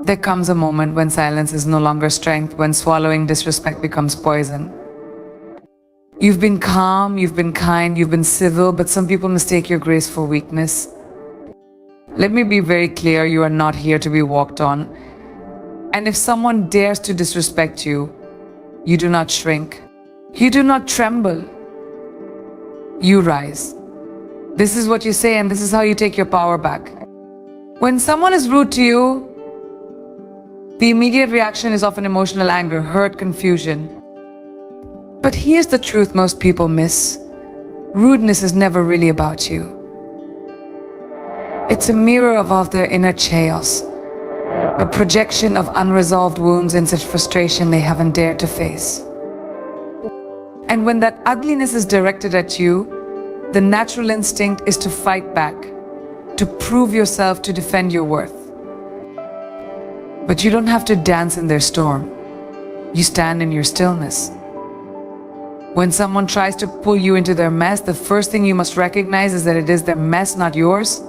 There comes a moment when silence is no longer strength, when swallowing disrespect becomes poison. You've been calm, you've been kind, you've been civil, but some people mistake your grace for weakness. Let me be very clear, you are not here to be walked on. And if someone dares to disrespect you, you do not shrink. You do not tremble. You rise. This is what you say, and this is how you take your power back. When someone is rude to you, the immediate reaction is often emotional anger, hurt, confusion. But here's the truth most people miss. Rudeness is never really about you. It's a mirror of their inner chaos, a projection of unresolved wounds and such frustration they haven't dared to face. And when that ugliness is directed at you, the natural instinct is to fight back, to prove yourself, to defend your worth. But you don't have to dance in their storm. You stand in your stillness. When someone tries to pull you into their mess, the first thing you must recognize is that it is their mess, not yours.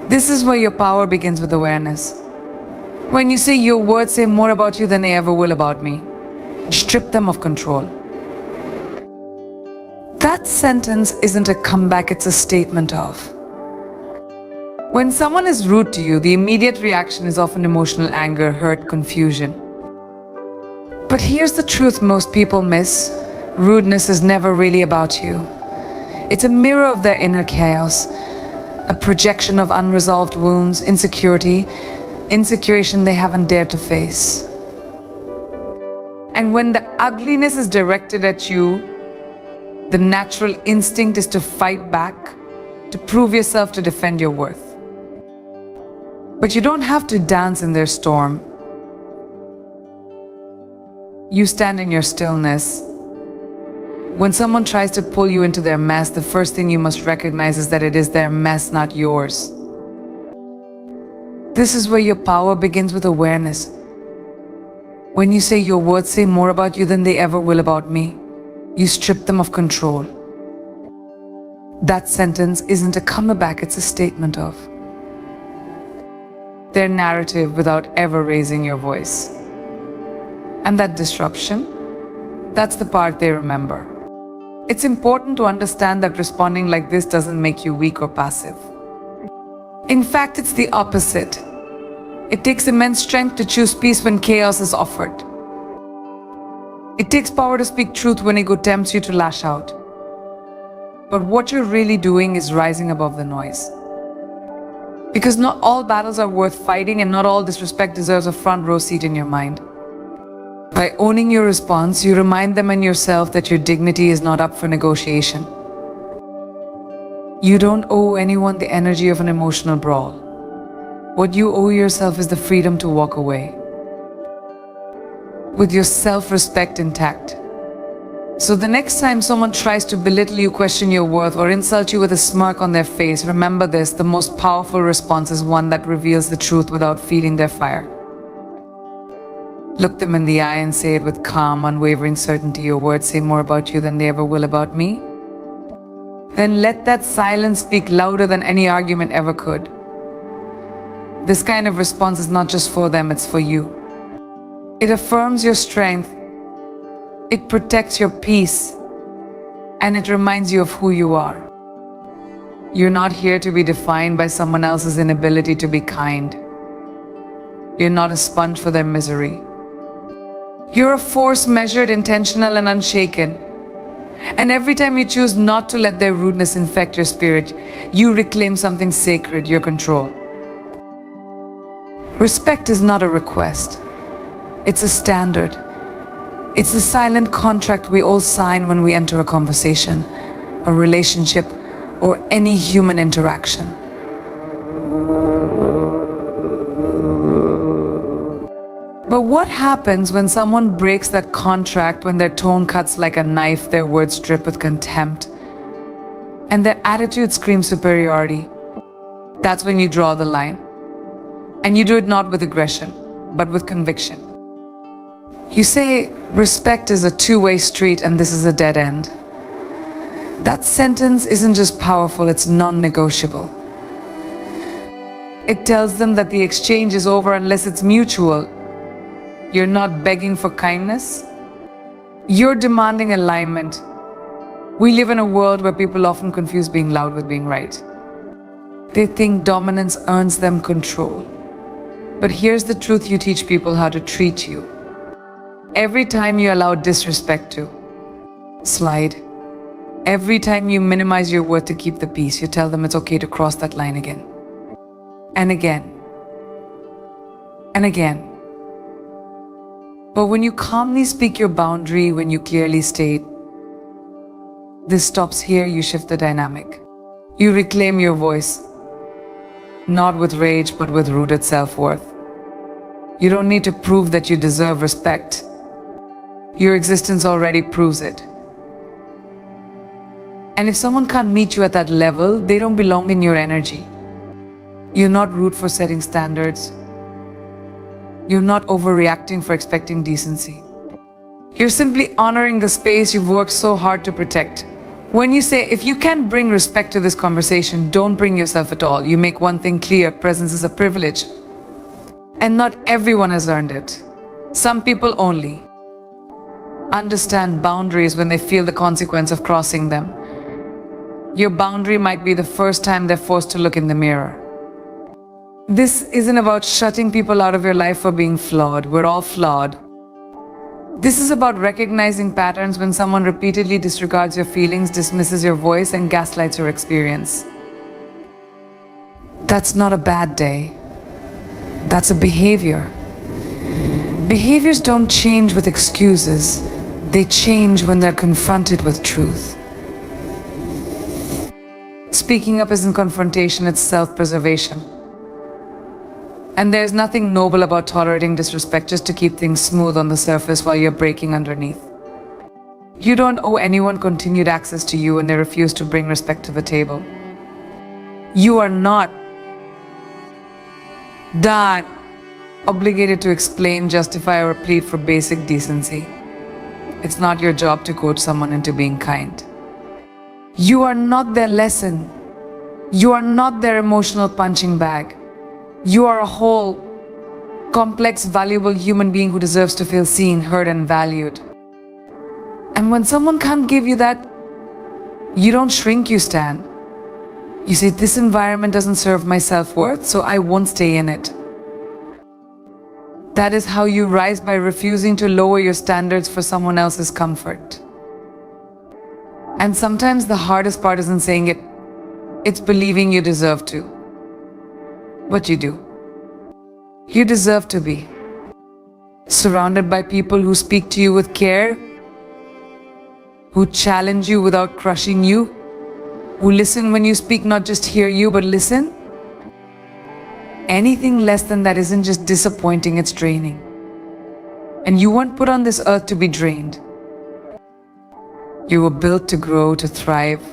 This is where your power begins, with awareness. When you say your words say more about you than they ever will about me, strip them of control. That sentence isn't a comeback, it's a statement of. When someone is rude to you, the immediate reaction is often emotional anger, hurt, confusion. But here's the truth most people miss. Rudeness is never really about you. It's a mirror of their inner chaos, a projection of unresolved wounds, insecurity they haven't dared to face. And when the ugliness is directed at you, the natural instinct is to fight back, to prove yourself, to defend your worth. But you don't have to dance in their storm. You stand in your stillness. When someone tries to pull you into their mess, the first thing you must recognize is that it is their mess, not yours. This is where your power begins, with awareness. When you say your words say more about you than they ever will about me, you strip them of control. That sentence isn't a comeback, it's a statement of their narrative without ever raising your voice. And that disruption, that's the part they remember. It's important to understand that responding like this doesn't make you weak or passive. In fact, it's the opposite. It takes immense strength to choose peace when chaos is offered. It takes power to speak truth when ego tempts you to lash out. But what you're really doing is rising above the noise. Because not all battles are worth fighting, and not all disrespect deserves a front row seat in your mind. By owning your response, you remind them and yourself that your dignity is not up for negotiation. You don't owe anyone the energy of an emotional brawl. What you owe yourself is the freedom to walk away, with your self-respect intact. So the next time someone tries to belittle you, question your worth, or insult you with a smirk on their face, remember this: the most powerful response is one that reveals the truth without feeding their fire. Look them in the eye and say it with calm, unwavering certainty. Your words say more about you than they ever will about me. Then let that silence speak louder than any argument ever could. This kind of response is not just for them, it's for you. It affirms your strength, it protects your peace, and it reminds you of who you are. You're not here to be defined by someone else's inability to be kind. You're not a sponge for their misery. You're a force measured, intentional, and unshaken. And every time you choose not to let their rudeness infect your spirit, you reclaim something sacred: your control. Respect is not a request. It's a standard. It's the silent contract we all sign when we enter a conversation, a relationship, or any human interaction. But what happens when someone breaks that contract, when their tone cuts like a knife, their words drip with contempt, and their attitude screams superiority? That's when you draw the line. And you do it not with aggression, but with conviction. You say respect is a two-way street and this is a dead end. That sentence isn't just powerful, it's non-negotiable. It tells them that the exchange is over unless it's mutual. You're not begging for kindness. You're demanding alignment. We live in a world where people often confuse being loud with being right. They think dominance earns them control. But here's the truth you teach people how to treat you. Every time you allow disrespect to slide, every time you minimize your worth to keep the peace, you tell them it's okay to cross that line again. And again. And again. But when you calmly speak your boundary, when you clearly state, this stops here, you shift the dynamic. You reclaim your voice, not with rage, but with rooted self-worth. You don't need to prove that you deserve respect. Your existence already proves it. And if someone can't meet you at that level, they don't belong in your energy. You're not rude for setting standards. You're not overreacting for expecting decency. You're simply honoring the space you've worked so hard to protect. When you say, if you can't bring respect to this conversation, don't bring yourself at all. You make one thing clear: presence is a privilege. And not everyone has earned it. Some people only understand boundaries when they feel the consequence of crossing them. Your boundary might be the first time they're forced to look in the mirror. This isn't about shutting people out of your life for being flawed. We're all flawed. This is about recognizing patterns when someone repeatedly disregards your feelings, dismisses your voice, and gaslights your experience. That's not a bad day. That's a behavior. Behaviors don't change with excuses. They change when they're confronted with truth. Speaking up isn't confrontation, it's self-preservation. And there's nothing noble about tolerating disrespect just to keep things smooth on the surface while you're breaking underneath. You don't owe anyone continued access to you when they refuse to bring respect to the table. You are not obligated to explain, justify, or plead for basic decency. It's not your job to coach someone into being kind. You are not their lesson. You are not their emotional punching bag. You are a whole, complex, valuable human being who deserves to feel seen, heard, and valued. And when someone can't give you that, you don't shrink, you stand. You say, this environment doesn't serve my self-worth, so I won't stay in it. That is how you rise, by refusing to lower your standards for someone else's comfort. And sometimes the hardest part isn't saying it, it's believing you deserve to. But you do. You deserve to be surrounded by people who speak to you with care, who challenge you without crushing you, who listen when you speak, not just hear you, but listen. Anything less than that isn't just disappointing, it's draining. And you weren't put on this earth to be drained. You were built to grow, to thrive,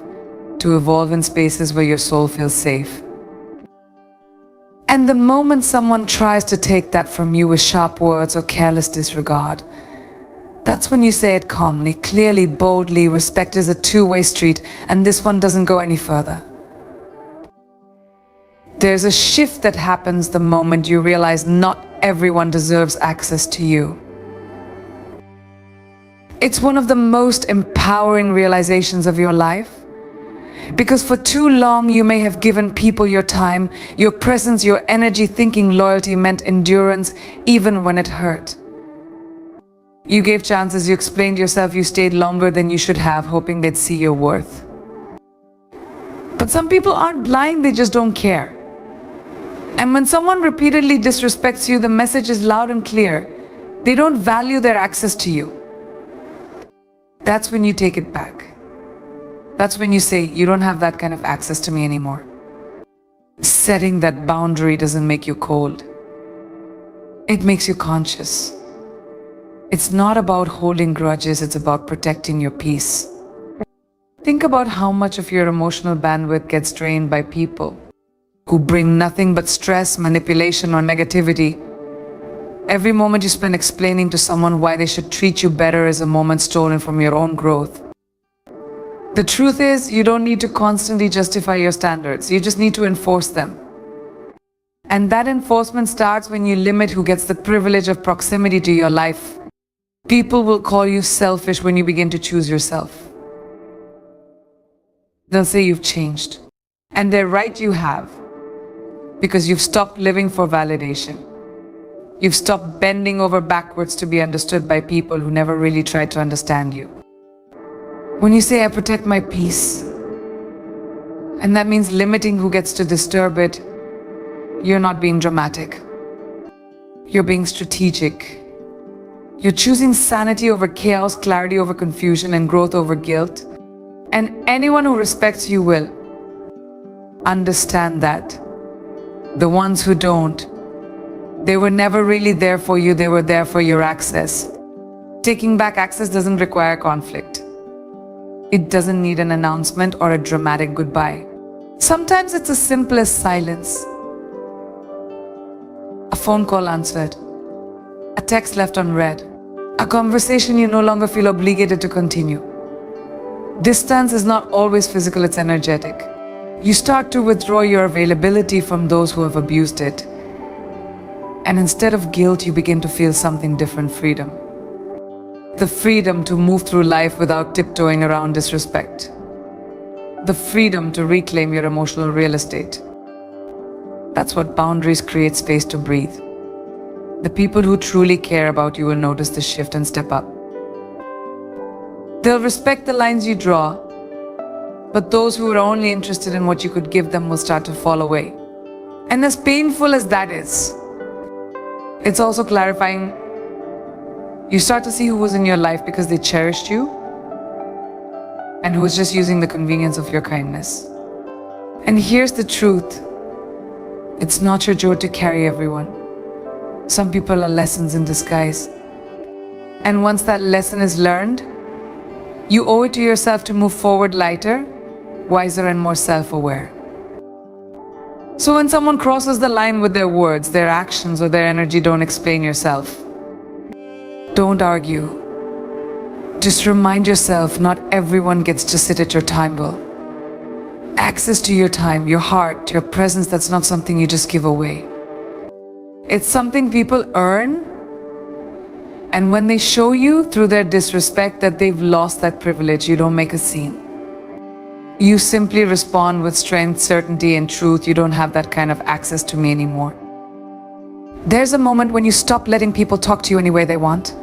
to evolve in spaces where your soul feels safe. And the moment someone tries to take that from you with sharp words or careless disregard, that's when you say it calmly, clearly, boldly. Respect is a two-way street, and this one doesn't go any further. There's a shift that happens the moment you realize not everyone deserves access to you. It's one of the most empowering realizations of your life. Because for too long you may have given people your time, your presence, your energy, thinking loyalty meant endurance even when it hurt. You gave chances, you explained yourself, you stayed longer than you should have, hoping they'd see your worth. But some people aren't blind, they just don't care. And when someone repeatedly disrespects you, the message is loud and clear. They don't value their access to you. That's when you take it back. That's when you say, you don't have that kind of access to me anymore. Setting that boundary doesn't make you cold. It makes you conscious. It's not about holding grudges, it's about protecting your peace. Think about how much of your emotional bandwidth gets drained by people who bring nothing but stress, manipulation, or negativity. Every moment you spend explaining to someone why they should treat you better is a moment stolen from your own growth. The truth is, you don't need to constantly justify your standards. You just need to enforce them. And that enforcement starts when you limit who gets the privilege of proximity to your life. People will call you selfish when you begin to choose yourself. They'll say you've changed. And they're right, you have. Because you've stopped living for validation. You've stopped bending over backwards to be understood by people who never really tried to understand you. When you say, I protect my peace, and that means limiting who gets to disturb it, you're not being dramatic. You're being strategic. You're choosing sanity over chaos, clarity over confusion, and growth over guilt. And anyone who respects you will understand that. The ones who don't, they were never really there for you, they were there for your access. Taking back access doesn't require conflict. It doesn't need an announcement or a dramatic goodbye. Sometimes it's as simple as silence. A phone call answered. A text left unread. A conversation you no longer feel obligated to continue. Distance is not always physical, it's energetic. You start to withdraw your availability from those who have abused it. And instead of guilt, you begin to feel something different: freedom. The freedom to move through life without tiptoeing around disrespect. The freedom to reclaim your emotional real estate. That's what boundaries create: space to breathe. The people who truly care about you will notice the shift and step up. They'll respect the lines you draw, but those who are only interested in what you could give them will start to fall away. And as painful as that is, it's also clarifying. You start to see who was in your life because they cherished you and who was just using the convenience of your kindness. And here's the truth. It's not your job to carry everyone. Some people are lessons in disguise. And once that lesson is learned, you owe it to yourself to move forward lighter, wiser, and more self-aware. So when someone crosses the line with their words, their actions, or their energy, don't explain yourself. Don't argue. Just remind yourself not everyone gets to sit at your table. Access to your time, your heart, your presence, that's not something you just give away. It's something people earn. And when they show you through their disrespect that they've lost that privilege, you don't make a scene. You simply respond with strength, certainty, and truth. You don't have that kind of access to me anymore. There's a moment when you stop letting people talk to you any way they want.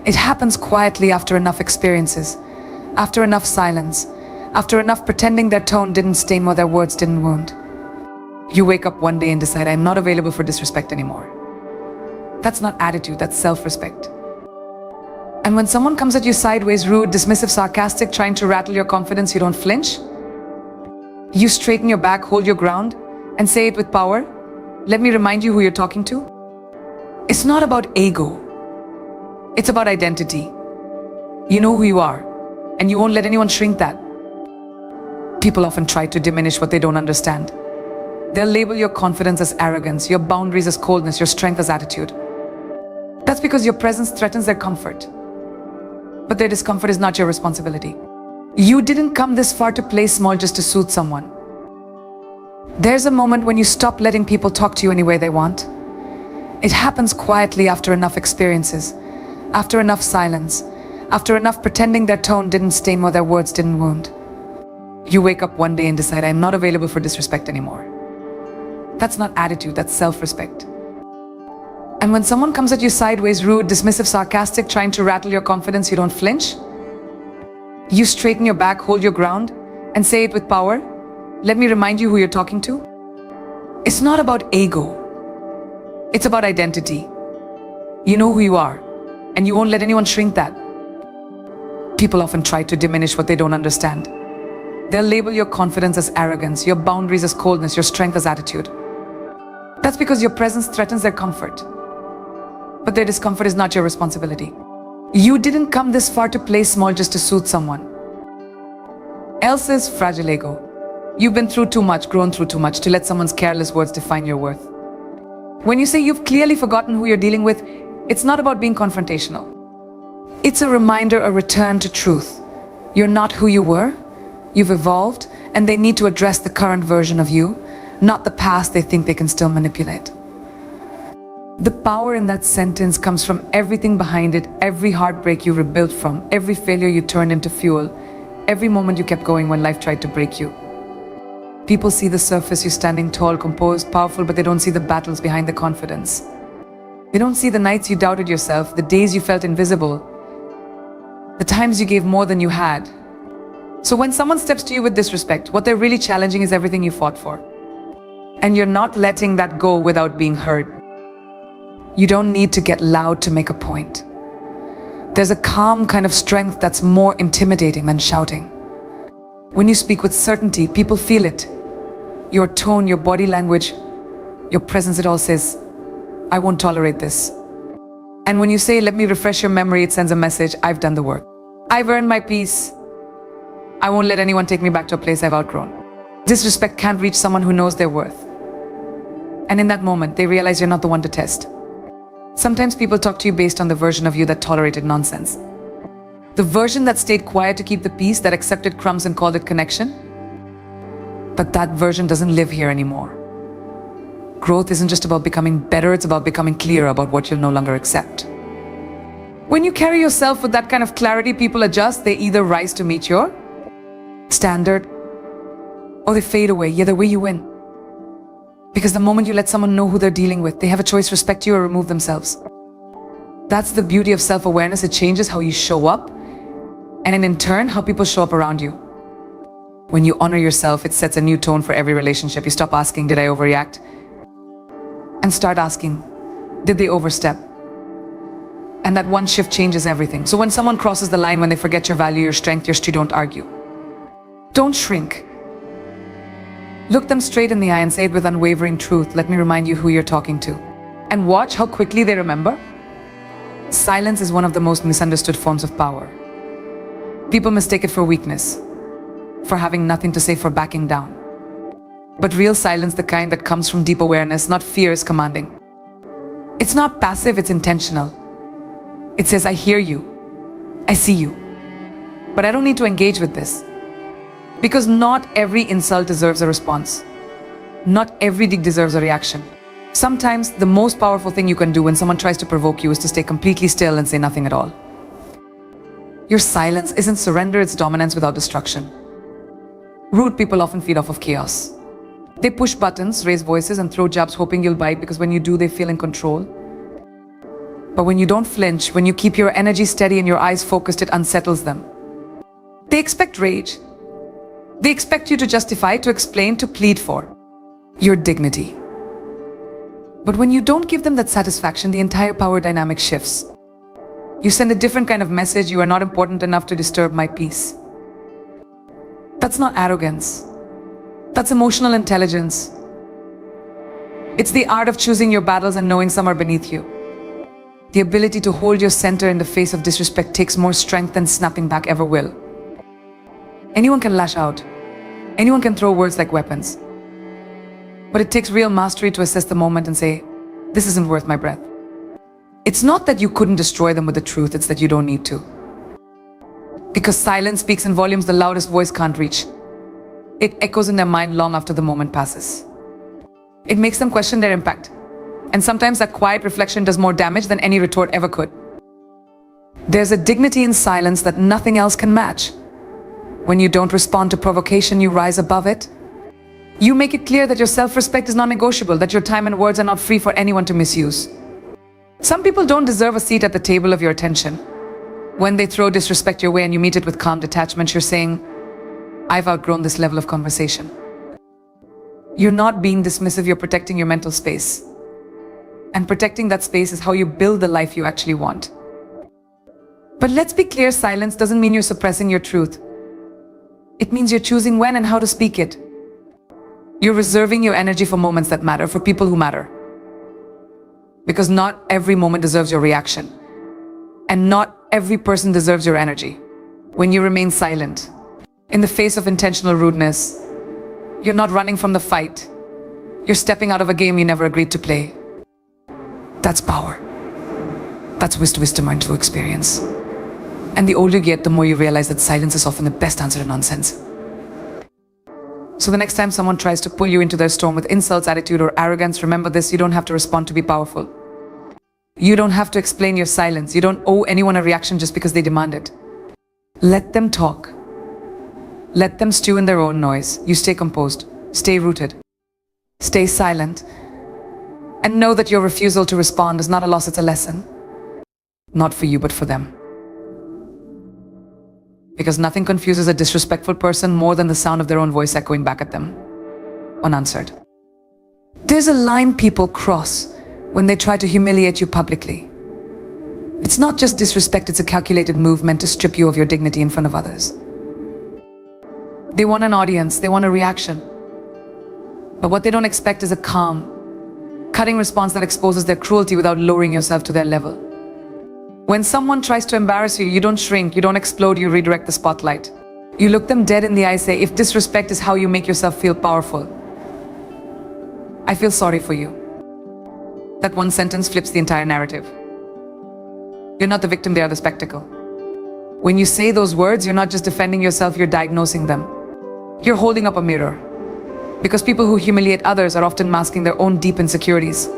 It happens quietly after enough experiences, after enough silence, after enough pretending their tone didn't sting or their words didn't wound. You wake up one day and decide, I'm not available for disrespect anymore. That's not attitude, that's self-respect. And when someone comes at you sideways, rude, dismissive, sarcastic, trying to rattle your confidence, you don't flinch. You straighten your back, hold your ground, and say it with power. Let me remind you who you're talking to. It's not about ego. It's about identity. You know who you are, and you won't let anyone shrink that. People often try to diminish what they don't understand. They'll label your confidence as arrogance, your boundaries as coldness, your strength as attitude. That's because your presence threatens their comfort. But their discomfort is not your responsibility. You didn't come this far to play small just to soothe someone. There's a moment when you stop letting people talk to you any way they want. It happens quietly after enough experiences, after enough silence, after enough pretending their tone didn't sting or their words didn't wound. You wake up one day and decide, I'm not available for disrespect anymore. That's not attitude, that's self-respect. And when someone comes at you sideways, rude, dismissive, sarcastic, trying to rattle your confidence, you don't flinch. You straighten your back, hold your ground, and say it with power. Let me remind you who you're talking to. It's not about ego. It's about identity. You know who you are, and you won't let anyone shrink that. People often try to diminish what they don't understand. They'll label your confidence as arrogance, your boundaries as coldness, your strength as attitude. That's because your presence threatens their comfort. But their discomfort is not your responsibility. You didn't come this far to play small just to soothe someone else's fragile ego. You've been through too much, grown through too much to let someone's careless words define your worth. When you say you've clearly forgotten who you're dealing with, it's not about being confrontational. It's a reminder, a return to truth. You're not who you were. You've evolved, and they need to address the current version of you, not the past they think they can still manipulate. The power in that sentence comes from everything behind it, every heartbreak you rebuilt from, every failure you turned into fuel, every moment you kept going when life tried to break you. People see the surface, you standing tall, composed, powerful, but they don't see the battles behind the confidence. They don't see the nights you doubted yourself, the days you felt invisible, the times you gave more than you had. So when someone steps to you with disrespect, what they're really challenging is everything you fought for. And you're not letting that go without being heard. You don't need to get loud to make a point. There's a calm kind of strength that's more intimidating than shouting. When you speak with certainty, people feel it. Your tone, your body language, your presence, it all says, I won't tolerate this. And when you say, let me refresh your memory, it sends a message, I've done the work. I've earned my peace. I won't let anyone take me back to a place I've outgrown. Disrespect can't reach someone who knows their worth. And in that moment, they realize you're not the one to test. Sometimes people talk to you based on the version of you that tolerated nonsense. The version that stayed quiet to keep the peace, that accepted crumbs and called it connection. But that version doesn't live here anymore. Growth isn't just about becoming better, it's about becoming clear about what you'll no longer accept. When you carry yourself with that kind of clarity, people adjust. They either rise to meet your standard, or they fade away. Either way, you win. Because the moment you let someone know who they're dealing with, they have a choice: respect you or remove themselves. That's the beauty of self-awareness. It changes how you show up, and in turn, how people show up around you. When you honor yourself, it sets a new tone for every relationship. You stop asking, did I overreact? And start asking, did they overstep? And that one shift changes everything. So when someone crosses the line, when they forget your value, your strength, your street, don't argue. Don't shrink. Look them straight in the eye and say it with unwavering truth. Let me remind you who you're talking to. And watch how quickly they remember. Silence is one of the most misunderstood forms of power. People mistake it for weakness, for having nothing to say, for backing down. But real silence, the kind that comes from deep awareness, not fear, is commanding. It's not passive, it's intentional. It says, I hear you, I see you, but I don't need to engage with this. Because not every insult deserves a response. Not every dig deserves a reaction. Sometimes the most powerful thing you can do when someone tries to provoke you is to stay completely still and say nothing at all. Your silence isn't surrender, it's dominance without destruction. Rude people often feed off of chaos. They push buttons, raise voices, and throw jabs hoping you'll bite, because when you do, they feel in control. But when you don't flinch, when you keep your energy steady and your eyes focused, it unsettles them. They expect rage. They expect you to justify, to explain, to plead for your dignity. But when you don't give them that satisfaction, the entire power dynamic shifts. You send a different kind of message: you are not important enough to disturb my peace. That's not arrogance. That's emotional intelligence. It's the art of choosing your battles and knowing some are beneath you. The ability to hold your center in the face of disrespect takes more strength than snapping back ever will. Anyone can lash out. Anyone can throw words like weapons. But it takes real mastery to assess the moment and say, this isn't worth my breath. It's not that you couldn't destroy them with the truth, it's that you don't need to. Because silence speaks in volumes the loudest voice can't reach. It echoes in their mind long after the moment passes. It makes them question their impact. And sometimes that quiet reflection does more damage than any retort ever could. There's a dignity in silence that nothing else can match. When you don't respond to provocation, you rise above it. You make it clear that your self-respect is non-negotiable, that your time and words are not free for anyone to misuse. Some people don't deserve a seat at the table of your attention. When they throw disrespect your way and you meet it with calm detachment, you're saying, I've outgrown this level of conversation. You're not being dismissive, you're protecting your mental space. And protecting that space is how you build the life you actually want. But let's be clear, silence doesn't mean you're suppressing your truth. It means you're choosing when and how to speak it. You're reserving your energy for moments that matter, for people who matter. Because not every moment deserves your reaction. And not every person deserves your energy. When you remain silent, in the face of intentional rudeness, you're not running from the fight. You're stepping out of a game you never agreed to play. That's power. That's wisdom earned through experience. And the older you get, the more you realize that silence is often the best answer to nonsense. So the next time someone tries to pull you into their storm with insults, attitude, or arrogance, remember this: you don't have to respond to be powerful. You don't have to explain your silence. You don't owe anyone a reaction just because they demand it. Let them talk. Let them stew in their own noise. You stay composed, stay rooted, stay silent, and know that your refusal to respond is not a loss, it's a lesson. Not for you, but for them. Because nothing confuses a disrespectful person more than the sound of their own voice echoing back at them, unanswered. There's a line people cross when they try to humiliate you publicly. It's not just disrespect, it's a calculated move meant to strip you of your dignity in front of others. They want an audience, they want a reaction. But what they don't expect is a calm, cutting response that exposes their cruelty without lowering yourself to their level. When someone tries to embarrass you, you don't shrink, you don't explode, you redirect the spotlight. You look them dead in the eye, say, if disrespect is how you make yourself feel powerful, I feel sorry for you. That one sentence flips the entire narrative. You're not the victim, they are the spectacle. When you say those words, you're not just defending yourself, you're diagnosing them. You're holding up a mirror. Because people who humiliate others are often masking their own deep insecurities.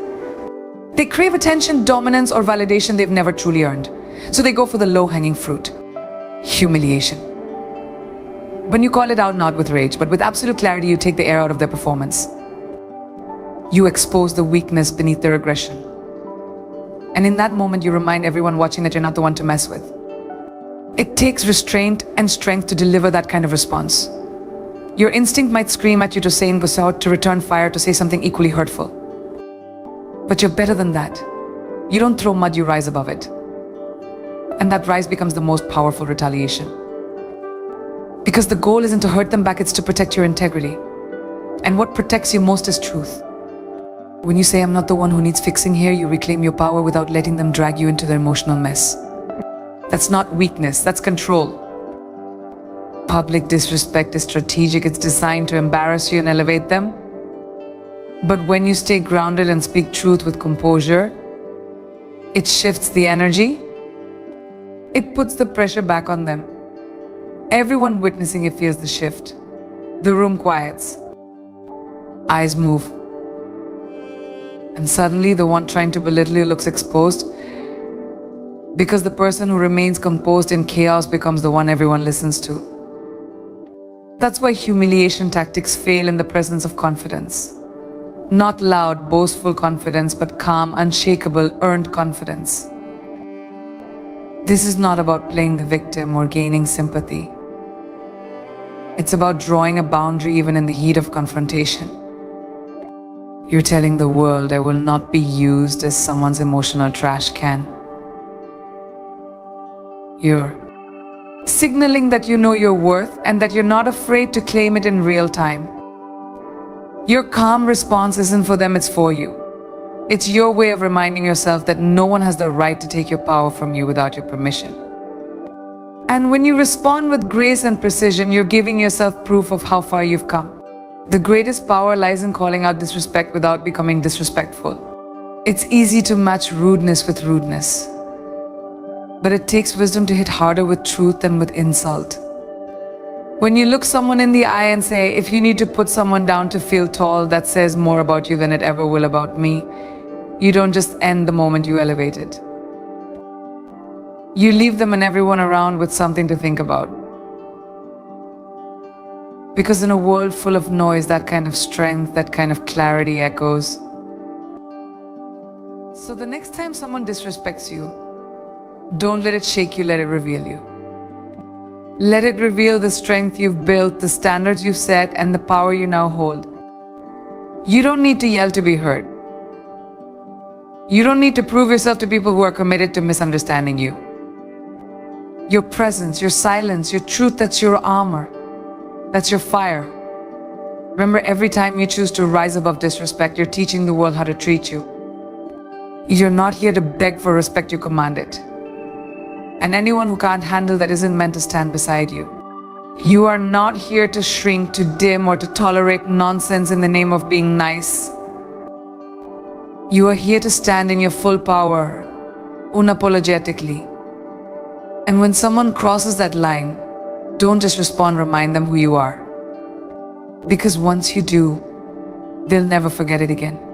They crave attention, dominance, or validation they've never truly earned. So they go for the low-hanging fruit: humiliation. When you call it out, not with rage, but with absolute clarity, you take the air out of their performance. You expose the weakness beneath their aggression. And in that moment, you remind everyone watching that you're not the one to mess with. It takes restraint and strength to deliver that kind of response. Your instinct might scream at you to say in Gussaut, to return fire, to say something equally hurtful. But you're better than that. You don't throw mud, you rise above it. And that rise becomes the most powerful retaliation. Because the goal isn't to hurt them back, it's to protect your integrity. And what protects you most is truth. When you say, I'm not the one who needs fixing here, you reclaim your power without letting them drag you into their emotional mess. That's not weakness, that's control. Public disrespect is strategic, it's designed to embarrass you and elevate them. But when you stay grounded and speak truth with composure, it shifts the energy. It puts the pressure back on them. Everyone witnessing it feels the shift. The room quiets. Eyes move. And suddenly the one trying to belittle you looks exposed, because the person who remains composed in chaos becomes the one everyone listens to. That's why humiliation tactics fail in the presence of confidence. Not loud, boastful confidence, but calm, unshakable, earned confidence. This is not about playing the victim or gaining sympathy. It's about drawing a boundary even in the heat of confrontation. You're telling the world I will not be used as someone's emotional trash can. You're signaling that you know your worth and that you're not afraid to claim it in real time. Your calm response isn't for them, it's for you. It's your way of reminding yourself that no one has the right to take your power from you without your permission. And when you respond with grace and precision, you're giving yourself proof of how far you've come. The greatest power lies in calling out disrespect without becoming disrespectful. It's easy to match rudeness with rudeness. But it takes wisdom to hit harder with truth than with insult. When you look someone in the eye and say, if you need to put someone down to feel tall, that says more about you than it ever will about me. You don't just end the moment you elevate it. You leave them and everyone around with something to think about. Because in a world full of noise, that kind of strength, that kind of clarity echoes. So the next time someone disrespects you, don't let it shake you, let it reveal you. Let it reveal the strength you've built, the standards you've set, and the power you now hold. You don't need to yell to be heard. You don't need to prove yourself to people who are committed to misunderstanding you. Your presence, your silence, your truth, that's your armor. That's your fire. Remember, every time you choose to rise above disrespect, you're teaching the world how to treat you. You're not here to beg for respect, you command it. And anyone who can't handle that isn't meant to stand beside you. You are not here to shrink, to dim, or to tolerate nonsense in the name of being nice. You are here to stand in your full power, unapologetically. And when someone crosses that line, don't just respond, remind them who you are. Because once you do, they'll never forget it again.